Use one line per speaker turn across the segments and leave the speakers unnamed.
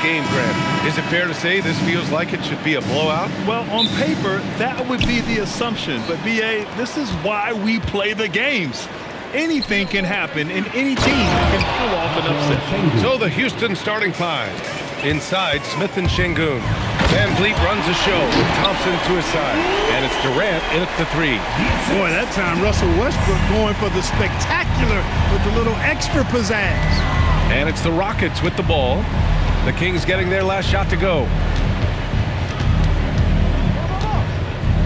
game, Grant. Is it fair to say this feels like it should be a blowout?
Well, on paper, that would be the assumption. But, B.A., this is why we play the games. Anything can happen, and any team can pull off an upset.
So the Houston starting five. Inside, Smith and Şengün. Van Vliet runs a show with Thompson to his side. And it's Durant in at the three.
Boy, that time Russell Westbrook going for the spectacular with the little extra pizzazz.
And it's the Rockets with the ball. The Kings getting their last shot to go.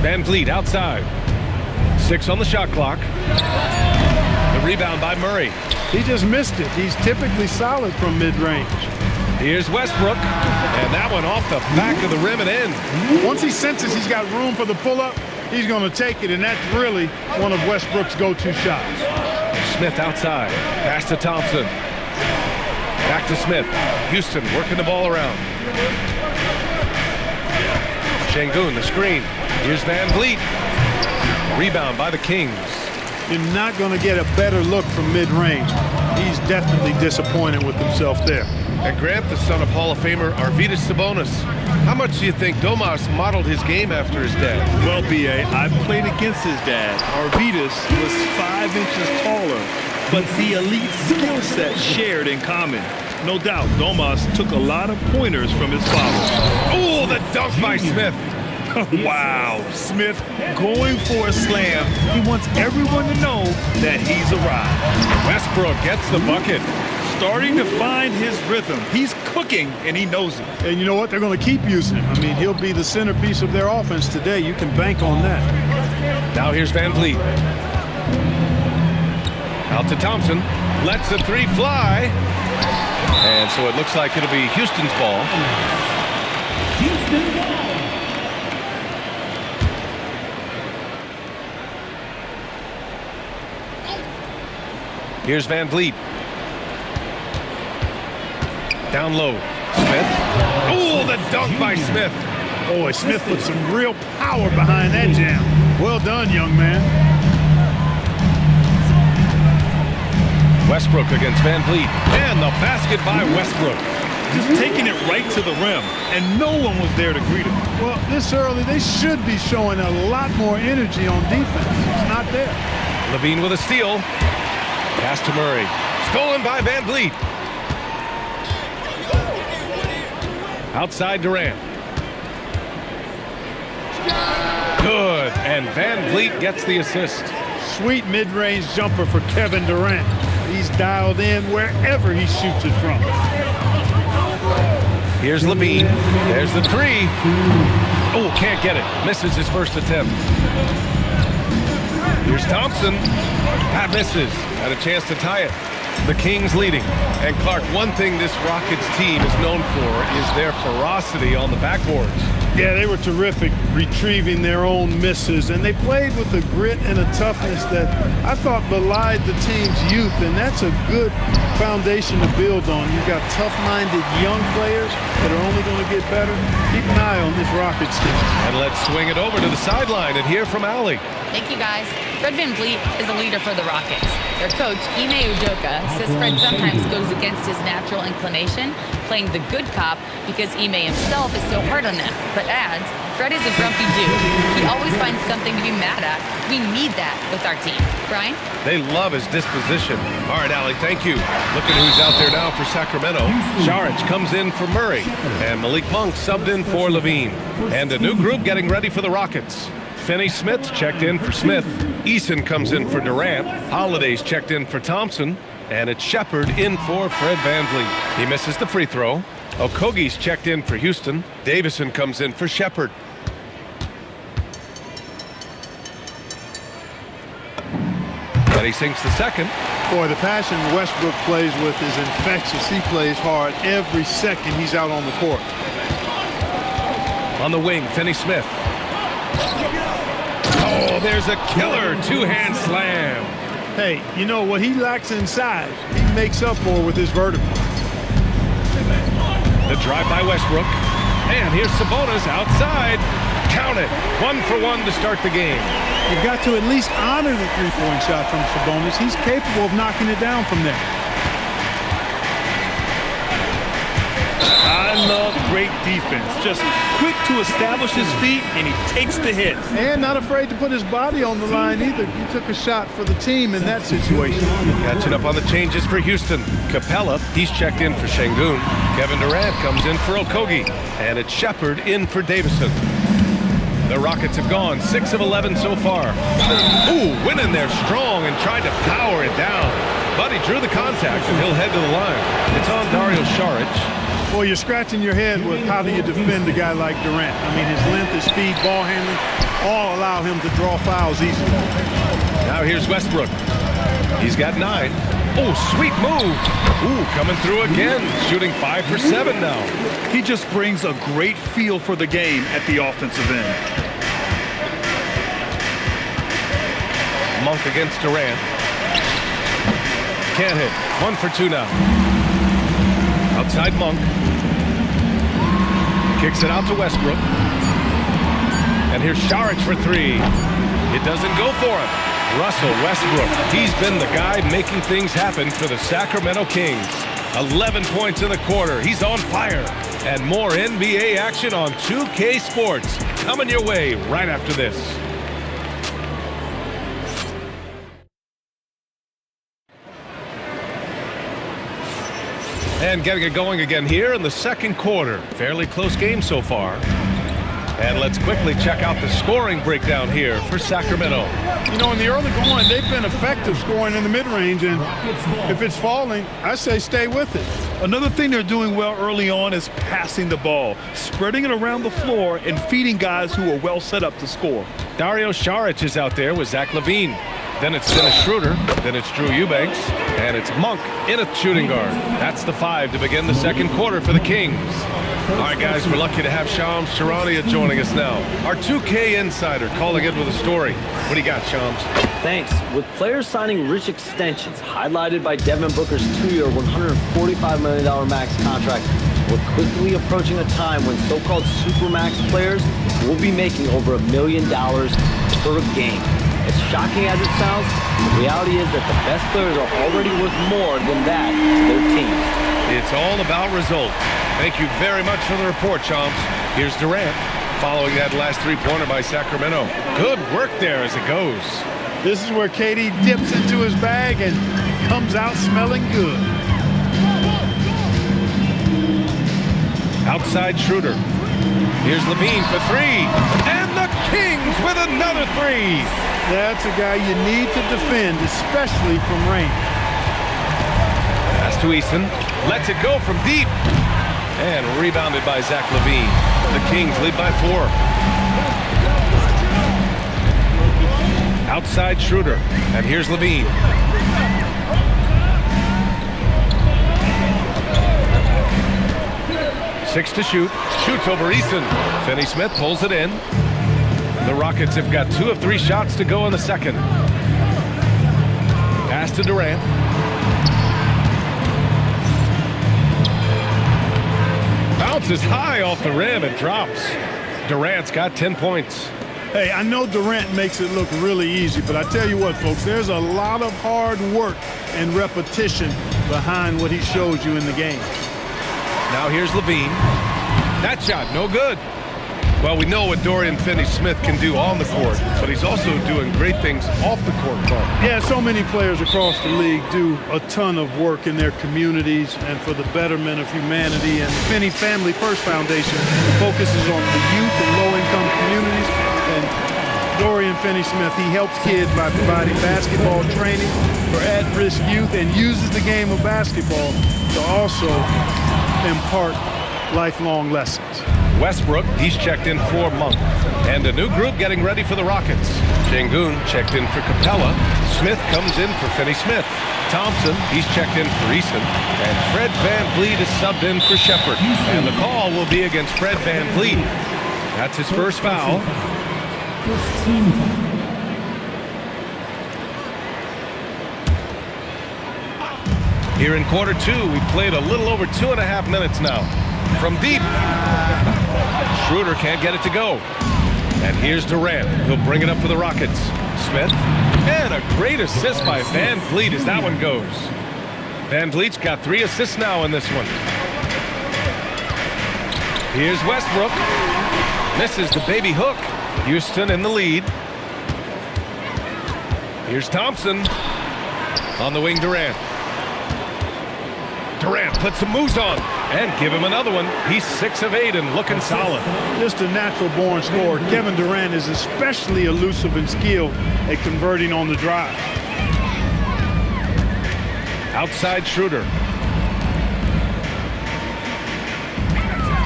Van Vliet outside. 6 on the shot clock. The rebound by Murray.
He just missed it. He's typically solid from mid-range.
Here's Westbrook, and that one off the back of the rim and in.
Once he senses he's got room for the pull-up, he's going to take it, and that's really one of Westbrook's go-to shots.
Smith outside. Pass to Thompson. Back to Smith. Houston working the ball around. Şengün, the screen. Here's Van Vliet. Rebound by the Kings.
You're not going to get a better look from mid-range. He's definitely disappointed with himself there.
And Grant, the son of Hall of Famer Arvydas Sabonis. How much do you think Domas modeled his game after his dad?
Well, B.A., I played against his dad. Arvydas was 5 inches taller, but the elite skill set shared in common. No doubt, Domas took a lot of pointers from his father.
Oh, the dunk by Smith.
Wow, Smith going for a slam. He wants everyone to know that he's arrived.
Westbrook gets the bucket.
Starting to find his rhythm. He's cooking, and he knows it.
And you know what? They're going to keep using him. I mean, he'll be the centerpiece of their offense today. You can bank on that.
Now here's Van Vliet. Out to Thompson. Lets the three fly. And so it looks like it'll be Houston's ball.
Houston ball.
Here's Van Vliet. Down low. Smith. Oh, the dunk by Smith.
Boy, Smith put some real power behind that jam. Well done, young man.
Westbrook against Van Vliet. And the basket by Westbrook.
Just taking it right to the rim, and no one was there to greet him.
Well, this early, they should be showing a lot more energy on defense. It's not there.
Levine with a steal. Pass to Murray. Stolen by Van Vliet. Outside Durant. Good, and Van Vliet gets the assist.
Sweet mid-range jumper for Kevin Durant. He's dialed in wherever he shoots it from.
Here's Levine. There's the three. Oh, can't get it. Misses his first attempt. Here's Thompson. That misses. Had a chance to tie it. The Kings leading. And Clark, one thing this Rockets team is known for is their ferocity on the backboards.
Yeah, they were terrific retrieving their own misses, and they played with a grit and a toughness that I thought belied the team's youth, and that's a good foundation to build on. You've got tough-minded young players that are only going to get better. Keep an eye on this Rockets team.
And let's swing it over to the sideline and hear from Allie.
Thank you, guys. Fred VanVleet is a leader for the Rockets. Their coach, Ime Udoka, says Fred sometimes goes against his natural inclination, playing the good cop because Ime himself is so hard on them, but adds, Fred is a grumpy dude. He always finds something to be mad at. We need that with our team. Brian?
They love his disposition. All right, Allie, thank you. Look at who's out there now for Sacramento. Saric comes in for Murray, and Malik Monk subbed in for Levine. And a new group getting ready for the Rockets. Finney-Smith checked in for Smith. Eason comes in for Durant. Holiday's checked in for Thompson. And it's Shepard in for Fred VanVleet. He misses the free throw. Okogie's checked in for Houston. Davison comes in for Shepard. And he sinks the second.
Boy, the passion Westbrook plays with is infectious. He plays hard every second he's out on the court.
On the wing, Finney-Smith. Oh, there's a killer two-hand slam.
Hey, you know what he lacks in size, he makes up for with his vertical.
The drive by Westbrook. And here's Sabonis outside. Count it. 1 for 1 to start the game.
You've got to at least honor the three-point shot from Sabonis. He's capable of knocking it down from there.
I great defense. Just quick to establish his feet, and he takes the hit.
And not afraid to put his body on the line either. He took a shot for the team in that situation.
Catching up on the changes for Houston. Capella, he's checked in for Şengün. Kevin Durant comes in for Okogie. And it's Shepard in for Davison. The Rockets have gone 6 of 11 so far. Ooh, went in there strong and tried to power it down. But he drew the contact, and he'll head to the line. It's on Dario Saric.
Well, you're scratching your head with how do you defend a guy like Durant. I mean, his length, his speed, ball handling, all allow him to draw fouls easily.
Now here's Westbrook. He's got 9. Oh, sweet move. Ooh, coming through again. Shooting 5 for 7 now.
He just brings a great feel for the game at the offensive end.
Monk against Durant. Can't hit. 1 for 2 now. Outside Monk. Kicks it out to Westbrook. And here's Saric for 3. It doesn't go for him. Russell Westbrook. He's been the guy making things happen for the Sacramento Kings. 11 points in the quarter. He's on fire. And more NBA action on 2K Sports. Coming your way right after this. And getting it going again here in the second quarter. Fairly close game so far. And let's quickly check out the scoring breakdown here for Sacramento.
You know, in the early going, they've been effective scoring in the mid-range, and if it's falling, I say stay with it.
Another thing they're doing well early on is passing the ball, spreading it around the floor and feeding guys who are well set up to score.
Dario Saric is out there with Zach LaVine. Then it's Dennis Schroeder. Then it's Drew Eubanks. And it's Monk in a shooting guard. That's the 5 to begin the second quarter for the Kings. All right, guys, we're lucky to have Shams Charania joining us now. Our 2K insider calling in with a story. What do you got, Shams?
Thanks. With players signing rich extensions, highlighted by Devin Booker's 2-year, $145 million max contract, we're quickly approaching a time when so-called supermax players will be making over $1 million per game. As shocking as it sounds, the reality is that the best players are already worth more than that to their teams.
It's all about results. Thank you very much for the report, Shams. Here's Durant, following that last three-pointer by Sacramento. Good work there as it goes.
This is where KD dips into his bag and comes out smelling good.
Outside Schroeder. Here's LaVine for 3. And the Kings with another 3.
That's a guy you need to defend, especially from range.
Pass to Easton. Lets it go from deep. And rebounded by Zach LaVine. The Kings lead by 4. Outside Schroeder. And here's LaVine. Six to shoot. Shoots over Easton. Finney Smith pulls it in. The Rockets have got 2 of 3 shots to go in the second. Pass to Durant. Bounces high off the rim and drops. Durant's got 10 points.
Hey, I know Durant makes it look really easy, but I tell you what, folks, there's a lot of hard work and repetition behind what he shows you in the game.
Now here's LaVine. That shot, no good. Well, we know what Dorian Finney-Smith can do on the court, but he's also doing great things off the court, Clark.
Yeah, so many players across the league do a ton of work in their communities and for the betterment of humanity. And the Finney Family First Foundation focuses on the youth and low-income communities. And Dorian Finney-Smith, he helps kids by providing basketball training for at-risk youth and uses the game of basketball to also impart lifelong lessons.
Westbrook, he's checked in for Monk. And a new group getting ready for the Rockets. Şengün checked in for Capella. Smith comes in for Finney-Smith. Thompson, he's checked in for Eason. And Fred VanVleet is subbed in for Shepard. And the call will be against Fred VanVleet. That's his first foul. Here in quarter 2, we played a little over 2.5 minutes now. From deep. Schroeder can't get it to go. And here's Durant. He'll bring it up for the Rockets. Smith. And a great assist by VanVleet as that one goes. VanVleet's got 3 assists now in this one. Here's Westbrook. Misses the baby hook. Houston in the lead. Here's Thompson. On the wing, Durant. Durant puts some moves on. And give him another one. He's 6 of 8 and looking solid.
Just a natural-born scorer. Kevin Durant is especially elusive and skilled at converting on the drive.
Outside Schroeder.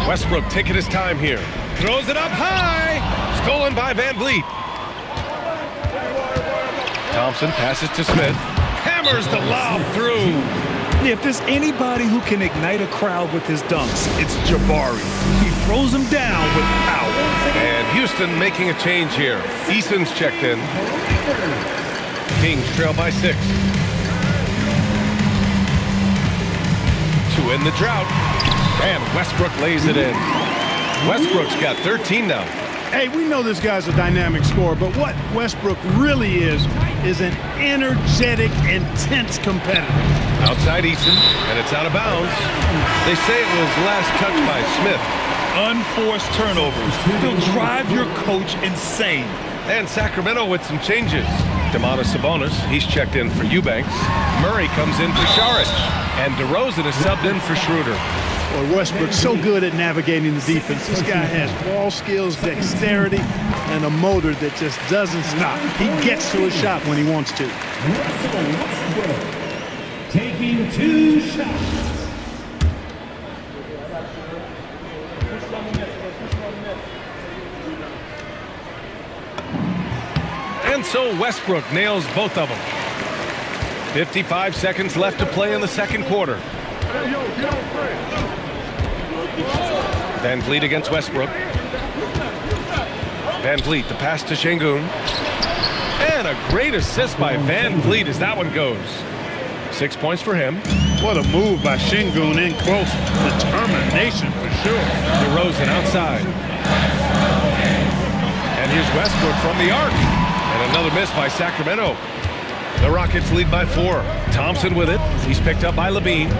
Westbrook taking his time here. Throws it up high. Stolen by Van Vliet. Thompson passes to Smith. Hammers the lob through.
Yeah, if there's anybody who can ignite a crowd with his dunks, it's Jabari. He throws them down with power.
And Houston making a change here. Eason's checked in. Kings trail by 6. To end the drought. And Westbrook lays it in. Westbrook's got 13 now.
Hey, we know this guy's a dynamic scorer, but what Westbrook really is an energetic, intense competitor.
Outside Eason, and it's out of bounds. They say it was last touched by Smith.
Unforced turnovers. They'll drive your coach insane.
And Sacramento with some changes. Domantas Sabonis, he's checked in for Eubanks. Murray comes in for Saric. And DeRozan is subbed in for Schroeder.
Boy, Westbrook's so good at navigating the defense. This guy has ball skills, dexterity, and a motor that just doesn't stop. He gets to his shot when he wants to.
Taking 2 shots.
And so Westbrook nails both of them. 55 seconds left to play in the second quarter. Van Vliet against Westbrook. Van Vliet, the pass to Şengün. And a great assist by Van Vliet as that one goes. 6 points for him.
What a move by Şengün in close. Determination for sure.
DeRozan outside. And here's Westbrook from the arc. And another miss by Sacramento. The Rockets lead by 4. Thompson with it. He's picked up by Levine.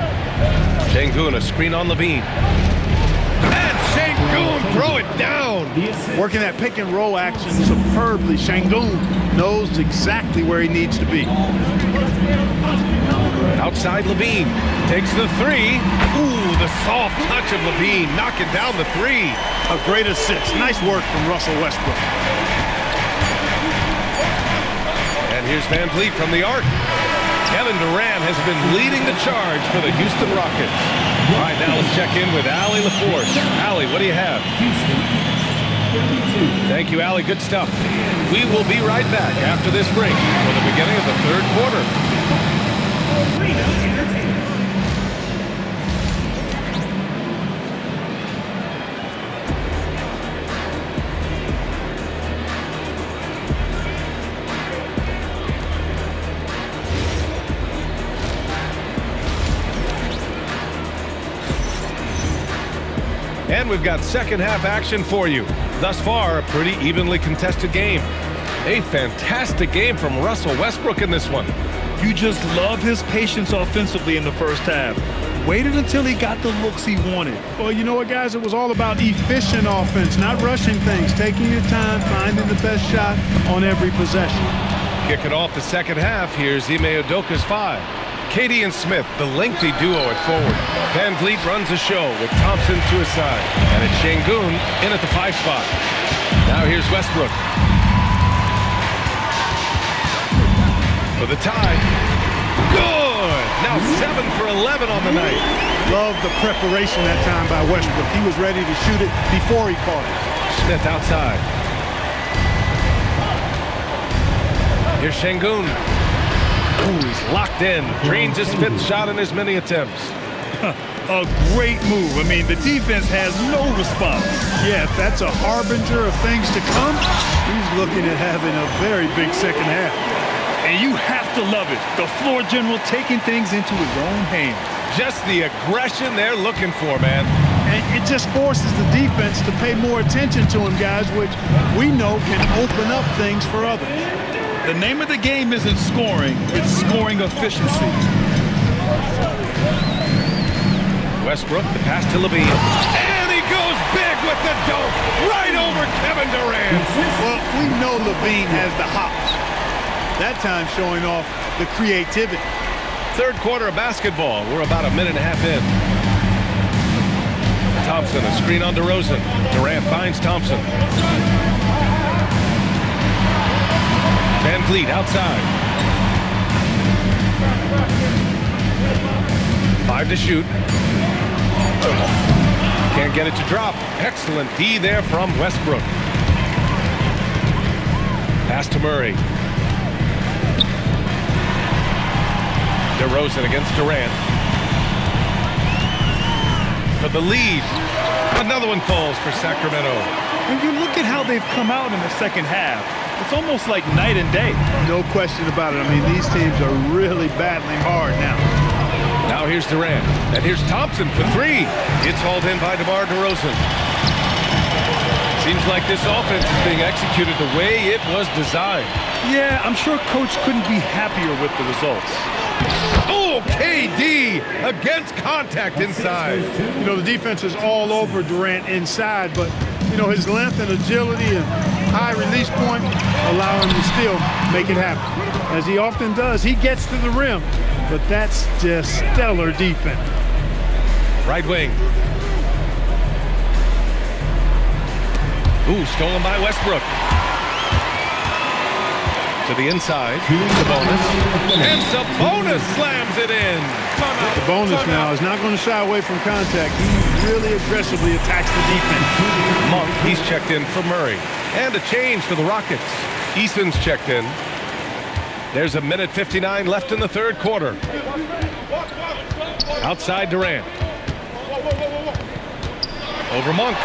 Şengün, a screen on Levine. And Şengün throw it down.
Working that pick and roll action superbly. Şengün knows exactly where he needs to be.
Outside Levine. Takes the 3. Ooh, the soft touch of Levine. Knocking down the 3.
A great assist. Nice work from Russell Westbrook.
And here's Van Vliet from the arc. Kevin Durant has been leading the charge for the Houston Rockets. All right, now let's check in with Allie LaForce. Allie, what do you have? Thank you, Allie. Good stuff. We will be right back after this break for the beginning of the third quarter. And we've got second half action for you. Thus far, a pretty evenly contested game. A fantastic game from Russell Westbrook in this one.
You just love his patience offensively in the first half. Waited until he got the looks he wanted.
Well, you know what, guys? It was all about efficient offense, not rushing things, taking your time, finding the best shot on every possession.
Kicking off the second half, here's Ime Udoka's 5. Katie and Smith, the lengthy duo at forward. Van Vliet runs the show with Thompson to his side. And it's Şengün in at the 5 spot. Now here's Westbrook. For the tie. Good! Now 7 for 11 on the night.
Love the preparation that time by Westbrook. He was ready to shoot it before he caught it.
Smith outside. Here's Şengün. Ooh, he's locked in. Drains his 5th shot in as many attempts.
A great move. I mean, the defense has no response.
Yeah, if that's a harbinger of things to come, he's looking at having a very big second half.
And you have to love it. The floor general taking things into his own hands.
Just the aggression they're looking for, man.
And it just forces the defense to pay more attention to him, guys, which we know can open up things for others.
The name of the game isn't scoring, it's scoring efficiency.
Westbrook, the pass to Levine. And he goes big! And Durant.
Well, we know Levine has the hops. That time showing off the creativity.
Third quarter of basketball. We're about a minute and a half in. Thompson, a screen on DeRozan. Durant finds Thompson. Van Vliet outside. 5 to shoot. Can't get it to drop. Excellent D there from Westbrook. Pass to Murray. DeRozan against Durant. For the lead. Another one falls for Sacramento.
When you look at how they've come out in the second half, it's almost like night and day.
No question about it. I mean, these teams are really battling hard now.
Now here's Durant. And here's Thompson for 3. It's hauled in by DeMar DeRozan. Seems like this offense is being executed the way it was designed.
Yeah, I'm sure Coach couldn't be happier with the results.
Oh, KD against contact inside.
You know, the defense is all over Durant inside, but, you know, his length and agility and high release point allow him to still make it happen. As he often does, he gets to the rim, but that's just stellar defense.
Right wing. Ooh, stolen by Westbrook. To the inside. Sabonis. And Sabonis slams it in.
Sabonis now is not going to shy away from contact. He really aggressively attacks the defense.
Monk, he's checked in for Murray. And a change for the Rockets. Eason's checked in. There's a minute 59 left in the third quarter. Outside Durant. Over Monk.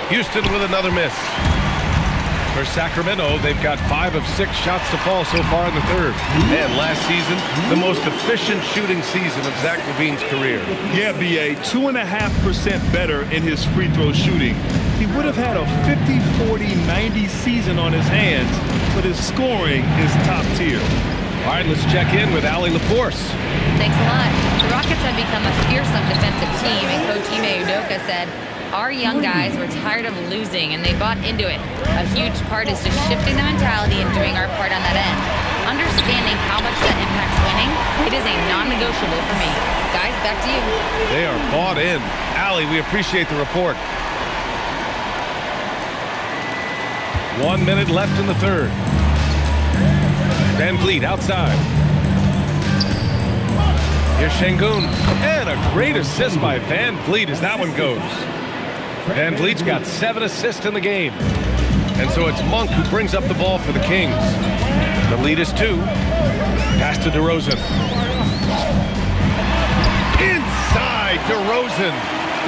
Houston with another miss. For Sacramento, they've got 5 of 6 shots to fall so far in the third. And last season, the most efficient shooting season of Zach LaVine's career.
Yeah, B.A., 2.5% better in his free throw shooting. He would have had a 50-40-90 season on his hands, but his scoring is top tier.
All right, let's check in with Allie LaForce.
Thanks a lot. The Rockets have become a fearsome defensive team, and Coach Ime Udoka said, our young guys were tired of losing, and they bought into it. A huge part is just shifting the mentality and doing our part on that end. Understanding how much that impacts winning, it is a non-negotiable for me. Guys, back to you.
They are bought in. Allie, we appreciate the report. 1 minute left in the third. Van Vliet outside. Here's Şengün. And a great assist by Van Vliet as that one goes. Van Vliet's got 7 assists in the game. And so it's Monk who brings up the ball for the Kings. The lead is 2. Pass to DeRozan. Inside DeRozan.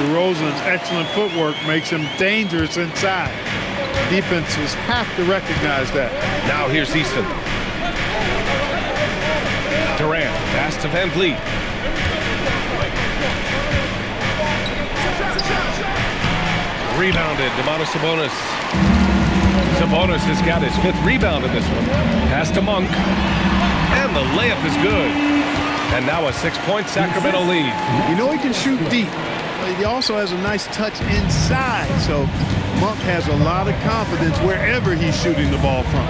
DeRozan's excellent footwork makes him dangerous inside. Defenses have to recognize that.
Now here's Easton. Durant, pass to Van Vliet. Rebounded, Domantas Sabonis. Sabonis has got his 5th rebound in this one. Pass to Monk. And the layup is good. And now a 6-point Sacramento lead.
You know he can shoot deep, but he also has a nice touch inside. So Monk has a lot of confidence wherever he's shooting the ball from.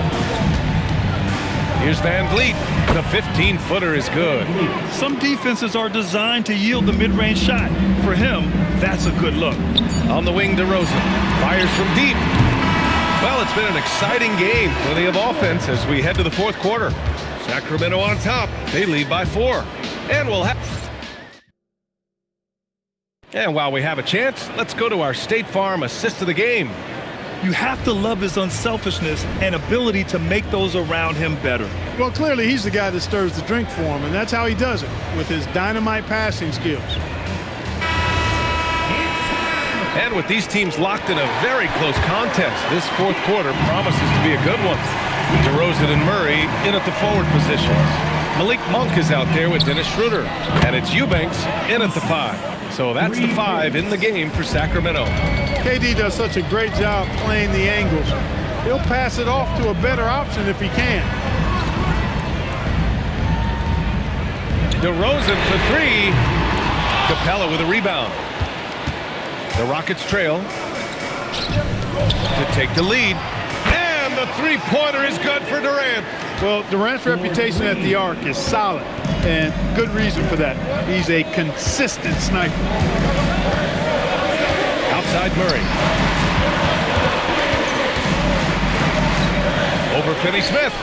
Here's Van Vliet. The 15-footer is good.
Some defenses are designed to yield the mid-range shot. For him, that's a good look.
On the wing, DeRozan fires from deep. Well, it's been an exciting game. Plenty of offense as we head to the fourth quarter. Sacramento on top. They lead by 4. And we'll have... And while we have a chance, let's go to our State Farm assist of the game.
You have to love his unselfishness and ability to make those around him better.
Well, clearly he's the guy that stirs the drink for him, and that's how he does it, with his dynamite passing skills.
And with these teams locked in a very close contest, this fourth quarter promises to be a good one. DeRozan and Murray in at the forward positions. Malik Monk is out there with Dennis Schroeder. And it's Eubanks in at the 5. So that's the 5 in the game for Sacramento.
KD does such a great job playing the angles. He'll pass it off to a better option if he can.
DeRozan for 3. Capella with a rebound. The Rockets trail. to take the lead. And the three-pointer is good for Durant.
Well, Durant's reputation at the arc is solid, and good reason for that. He's a consistent sniper.
Outside Murray. Over Finney-Smith.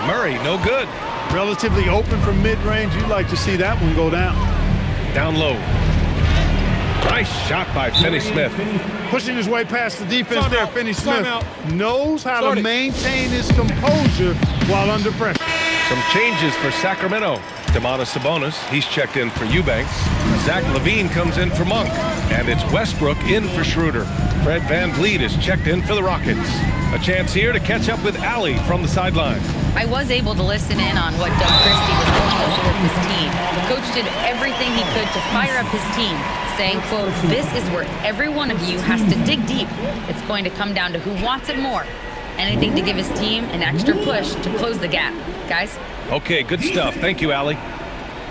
Murray, no good.
Relatively open from mid-range. You'd like to see that one go down.
Down low. Nice shot by Finney-Smith.
Pushing his way past the defense there. Finney-Smith knows how to maintain his composure while under pressure.
Some changes for Sacramento. Domantas Sabonis, he's checked in for Eubanks. Zach LaVine comes in for Monk. And it's Westbrook in for Schroeder. Fred VanVleet is checked in for the Rockets. A chance here to catch up with Allie from the sideline.
I was able to listen in on what Doug Christie was going over with his team. The coach did everything he could to fire up his team, saying, quote, "This is where every one of you has to dig deep. It's going to come down to who wants it more. Anything to give his team an extra push to close the gap." Guys?
Okay, good stuff. Thank you, Allie.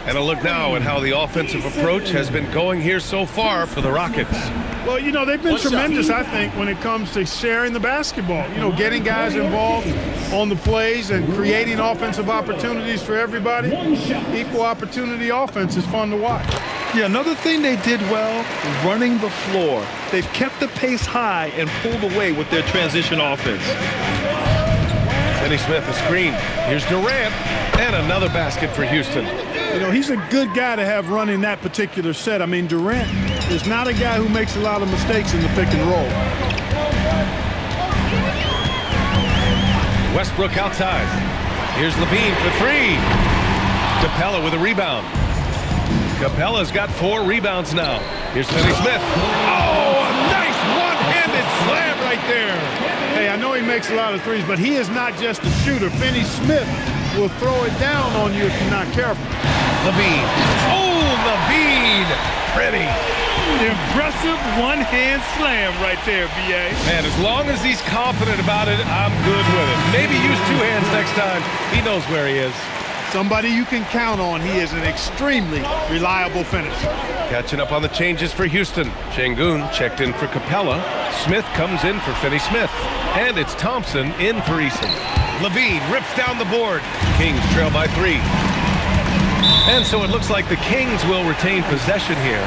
And a look now at how the offensive approach has been going here so far for the Rockets.
Well, you know, they've been tremendous, I think, when it comes to sharing the basketball. You know, getting guys involved on the plays and creating offensive opportunities for everybody. Equal opportunity offense is fun to watch.
Yeah, another thing they did well, running the floor. They've kept the pace high and pulled away with their transition offense.
Finney-Smith, a screen. Here's Durant, and another basket for Houston.
You know, he's a good guy to have running that particular set. I mean, Durant is not a guy who makes a lot of mistakes in the pick and roll.
Westbrook outside. Here's LaVine for three. Capella with a rebound. Capella's got 4 rebounds now. Here's Finney-Smith. Oh, a nice one-handed slam right there.
Hey, I know he makes a lot of threes, but he is not just a shooter. Finney-Smith will throw it down on you if you're not careful.
LaVine. Oh, LaVine. Pretty.
Impressive one-hand slam right there, B.A.
Man, as long as he's confident about it, I'm good with it. Maybe use 2 hands next time. He knows where he is.
Somebody you can count on. He is an extremely reliable finisher.
Catching up on the changes for Houston. Şengün checked in for Capella. Smith comes in for Finney-Smith. And it's Thompson in for Eason. LaVine rips down the board. Kings trail by 3. And so it looks like the Kings will retain possession here.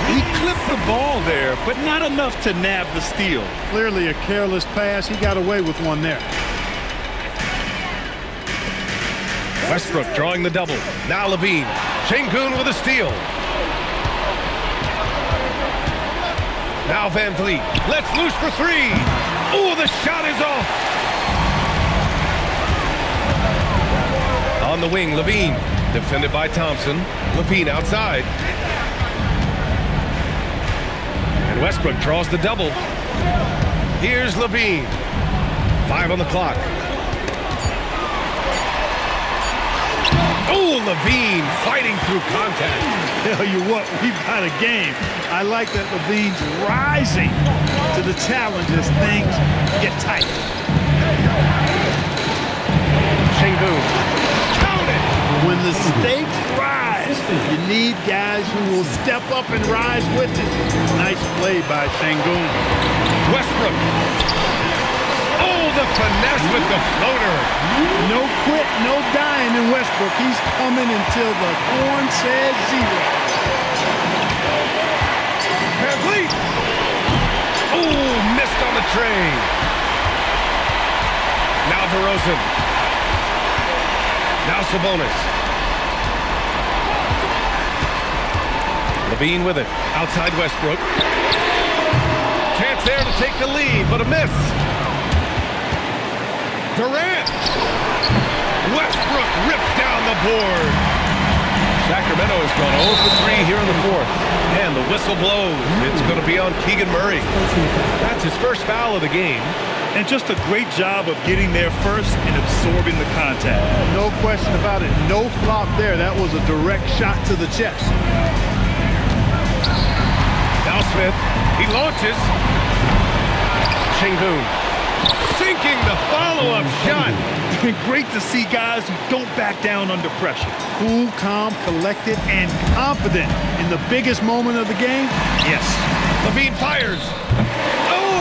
He clipped the ball there, but not enough to nab the steal.
Clearly a careless pass. He got away with one there.
Westbrook drawing the double. Now LaVine. Şengün with a steal. Now VanVleet. Let's loose for 3. Oh, the shot is off. On the wing, LaVine. Defended by Thompson. LaVine outside. And Westbrook draws the double. Here's LaVine. 5 on the clock. Oh, LaVine fighting through contact.
Tell you what, we've got a game. I like that LaVine's rising to the challenge as things get tight.
Şengün. Count it!
When the stakes rise, you need guys who will step up and rise with it. Nice play by Şengün.
Westbrook. Oh, the finesse with the floater.
No quit, no dying in Westbrook. He's coming until the horn says 0.
VanVleet. Oh, missed on the tray. Now DeRozan. Now Sabonis. LaVine with it. Outside Westbrook. Chance there to take the lead, but a miss. Durant. Westbrook ripped down the board. Sacramento has gone 0 for 3 here in the 4th. And the whistle blows. It's going to be on Keegan Murray. That's his first foul of the game.
And just a great job of getting there first and absorbing the contact.
No question about it. No flop there. That was a direct shot to the chest.
Now Smith. He launches. Şengün. Sinking the follow-up shot.
Great to see guys who don't back down under pressure.
Cool, calm, collected, and confident in the biggest moment of the game. Yes.
LaVine fires. Oh,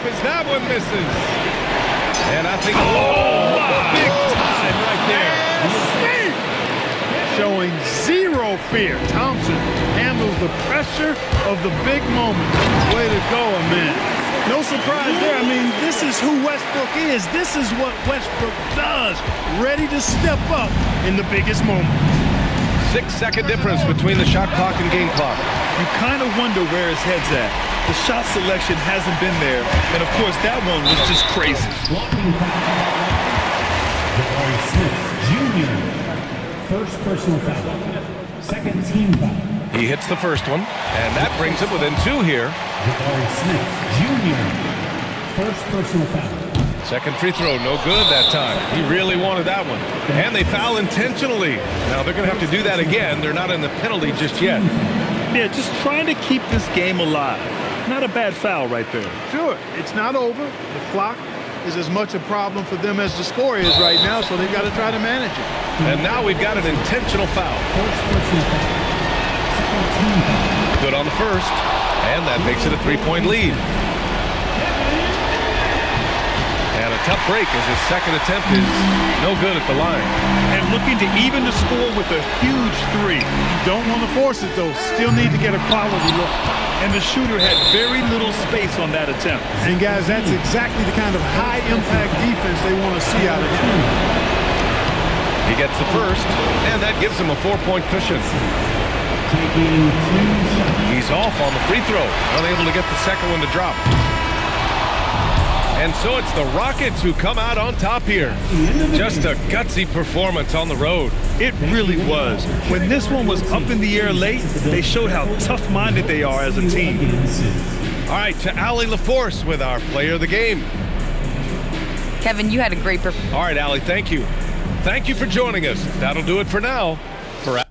as that one misses. And I think, big time right there.
Showing zero fear. Thompson handles the pressure of the big moment. Way to go, man. No surprise there. I mean, this is who Westbrook is. This is what Westbrook does. Ready to step up in the biggest moment.
6-second difference between the shot clock and game clock.
You kind of wonder where his head's at. The shot selection hasn't been there. And, of course, that one was just crazy.
Blocking foul. Jabari Smith, Jr. First personal foul. Second team foul.
He hits the first one, and that brings him within 2 here.
Jabari Smith, Jr. First personal foul.
Second free throw, no good that time. He really wanted that one. And they foul intentionally. Now they're going to have to do that again. They're not in the penalty just yet.
Yeah, just trying to keep this game alive. Not a bad foul right there.
Sure, it's not over. The clock is as much a problem for them as the score is right now, so they've got to try to manage it.
And now we've got an intentional foul.
First personal foul. Second team foul.
Good on the first, and that makes it a 3-point lead. And a tough break as his second attempt is no good at the line.
And looking to even the score with a huge three.
You don't want to force it, though. Still need to get a quality look.
And the shooter had very little space on that attempt.
And, guys, that's exactly the kind of high-impact defense they want to see out of him.
He gets the first, and that gives him a 4-point cushion.
Taking 2 shots.
He's off on the free throw, unable to get the second one to drop. And so it's the Rockets who come out on top here. Just a gutsy performance on the road.
It really was. When this one was up in the air late, they showed how tough-minded they are as a team.
All right, to Allie LaForce with our player of the game.
Kevin, you had a great performance.
All right, Allie, thank you. Thank you for joining us. That'll do it for now. For